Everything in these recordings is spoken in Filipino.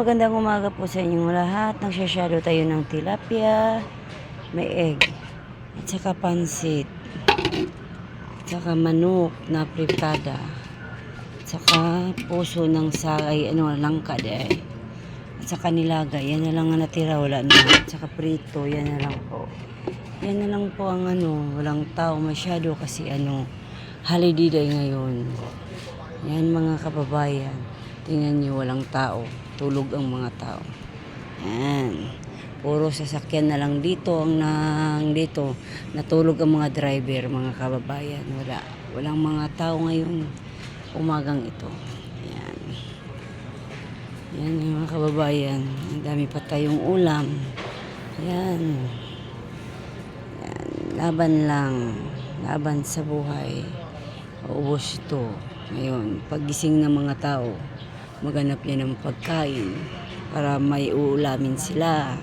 magandang umaga po sa inyong lahat. Nagsashado tayo ng tilapia, may egg, at saka pansit, at saka manok na fritada, at saka puso ng langka at saka nilaga. Yan na lang ang natira, wala na. At saka prito, yan na lang po. Yan na lang po ang walang tao masyado kasi holiday day ngayon. Yan mga kababayan. Tingnan nyo, walang tao. Tulog ang mga tao. Yan. Puro sasakyan na lang dito. Dito. Natulog ang mga driver, mga kababayan. Walang mga tao ngayon. Umagang ito. Yan. Yan mga kababayan. Ang dami pa tayong ulam. Yan. Yan. Laban lang. Laban sa buhay. Ubos ito. Ngayon, pagising ng mga tao, maghanap yan ng pagkain para may uulamin sila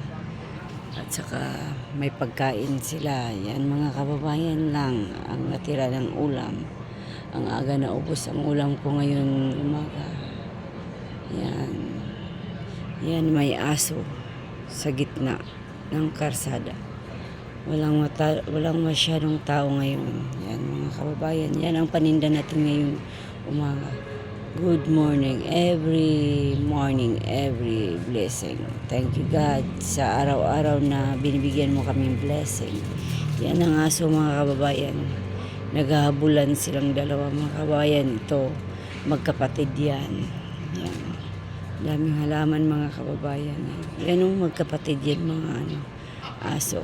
at saka may pagkain sila. Yan mga kababayan lang ang natira ng ulam. Ang aga na ubos ang ulam ko ngayon umaga. Yan. Yan, may aso sa gitna ng karsada. Walang masyadong tao ngayon. Yan mga kababayan. Yan ang paninda natin ngayon umaga. Good morning, every blessing. Thank you God sa araw-araw na binibigyan mo kaming blessing. Yan ang aso mga kababayan. Naghahabulan silang dalawa mga kababayan. Ito, magkapatid yan. Yan. Daming halaman mga kababayan. Yan ang magkapatid yan mga aso.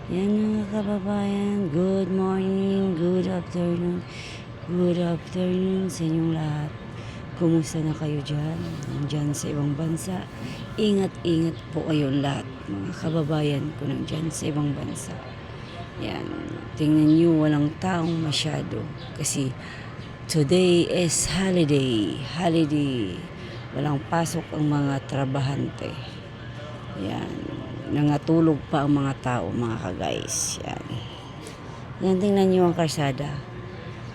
Yan mga kababayan, good morning, good afternoon sa inyong lahat. Kumusta na kayo dyan? Nandyan sa ibang bansa. Ingat-ingat po kayong lahat, mga kababayan ko nandyan sa ibang bansa. Yan, tingnan nyo, walang taong masyado. Kasi today is holiday. Walang pasok ang mga trabahante. Yan. Nangatulog pa ang mga tao, mga ka-guys. Yan. Yan, tingnan nyo ang karsada.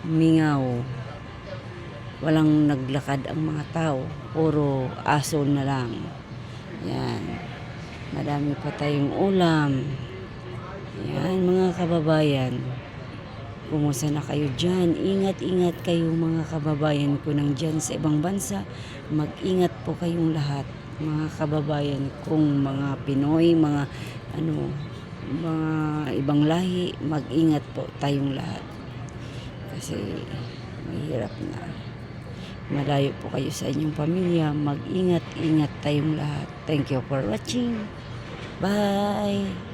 Mingaw. Walang naglakad ang mga tao. Puro aso na lang. Yan. Madami pa tayong ulam. Yan, mga kababayan. Kumusta na kayo dyan? Ingat-ingat kayo mga kababayan ko nang dyan sa ibang bansa. Mag-ingat po kayong lahat. Mga kababayan kong mga Pinoy, mga ibang lahi, mag-ingat po tayong lahat. Kasi mahirap na. Malayo po kayo sa inyong pamilya. Mag-ingat-ingat tayong lahat. Thank you for watching. Bye!